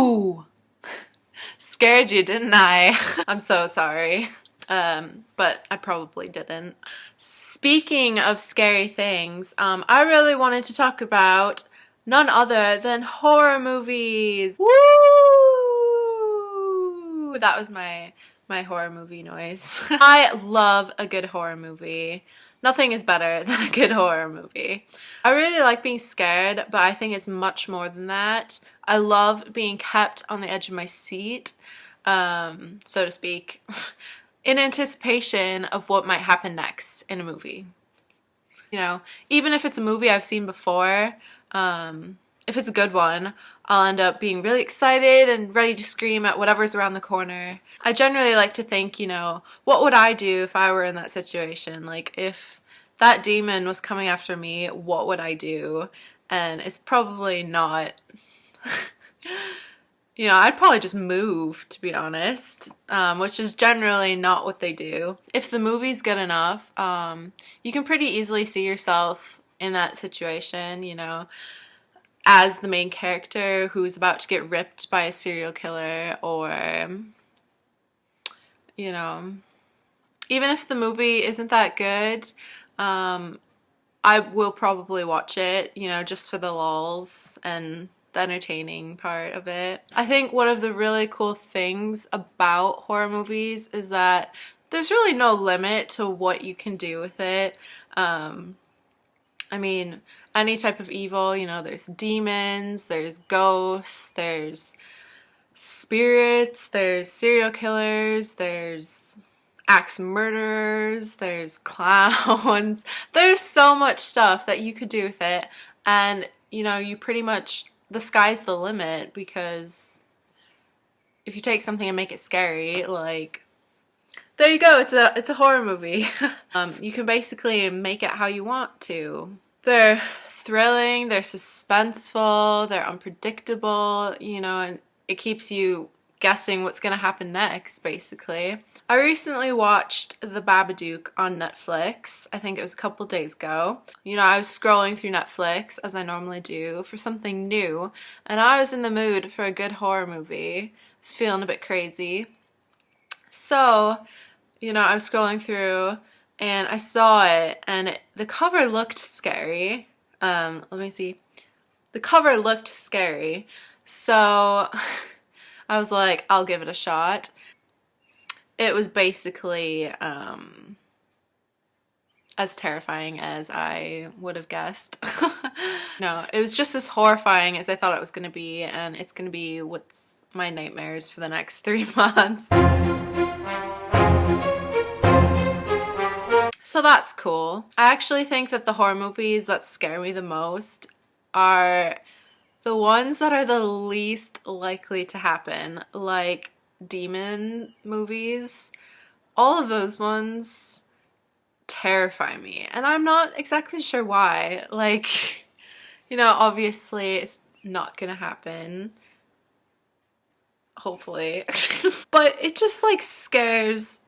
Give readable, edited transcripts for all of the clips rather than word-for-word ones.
Ooh! Scared you, didn't I? I'm so sorry. But I probably didn't. Speaking of scary things, I really wanted to talk about none other than horror movies. Woo! That was my horror movie noise. I love a good horror movie. Nothing is better than a good horror movie. I really like being scared, but I think it's much more than that. I love being kept on the edge of my seat, so to speak, in anticipation of what might happen next in a movie. You know, even if it's a movie I've seen before, if it's a good one, I'll end up being really excited and ready to scream at whatever's around the corner. I generally like to think, you know, what would I do if I were in that situation? Like, if that demon was coming after me, what would I do? And it's probably not... You know, I'd probably just move, to be honest, which is generally not what they do. If the movie's good enough, you can pretty easily see yourself in that situation, you know, as the main character who's about to get ripped by a serial killer, or, you know, even if the movie isn't that good, I will probably watch it, you know, just for the lulz and the entertaining part of it. I think one of the really cool things about horror movies is that there's really no limit to what you can do with it. I mean, any type of evil, you know, there's demons, there's ghosts, there's spirits, there's serial killers, there's axe murderers, there's clowns. There's so much stuff that you could do with it, and, you know, you pretty much... the sky's the limit, because if you take something and make it scary, like, there you go, it's a horror movie. You can basically make it how you want to. They're thrilling, they're suspenseful, they're unpredictable, you know, and it keeps you guessing what's gonna happen next, basically. I recently watched The Babadook on Netflix. I think it was a couple days ago. You know, I was scrolling through Netflix, as I normally do, for something new, and I was in the mood for a good horror movie. I was feeling a bit crazy. So, you know, I was scrolling through, and I saw it, and the cover looked scary. Let me see. The cover looked scary, so... I was like, I'll give it a shot. It was basically as terrifying as I would have guessed. No, it was just as horrifying as I thought it was going to be, and it's going to be what's my nightmares for the next 3 months. So that's cool. I actually think that the horror movies that scare me the most are the ones that are the least likely to happen, like demon movies. All of those ones terrify me, and I'm not exactly sure why. Like, you know, obviously it's not gonna happen, hopefully, but it just like scares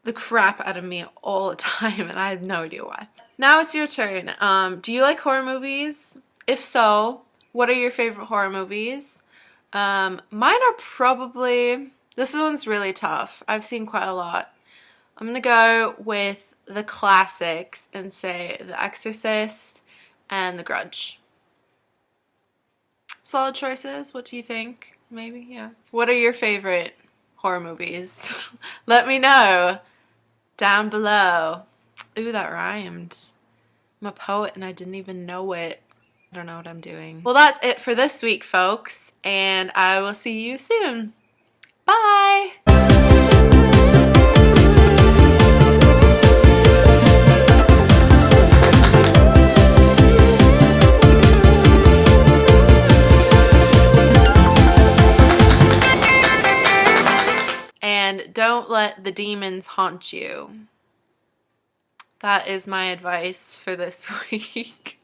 the crap out of me all the time, and I have no idea why. Now it's your turn. Do you like horror movies? If so, what are your favorite horror movies? Mine are probably... this one's really tough. I've seen quite a lot. I'm gonna go with the classics and say The Exorcist and The Grudge. Solid choices. What do you think? Maybe, yeah. What are your favorite horror movies? Let me know down below. Ooh, that rhymed. I'm a poet and I didn't even know it. I don't know what I'm doing. Well, that's it for this week, folks, and I will see you soon. Bye! And don't let the demons haunt you. That is my advice for this week.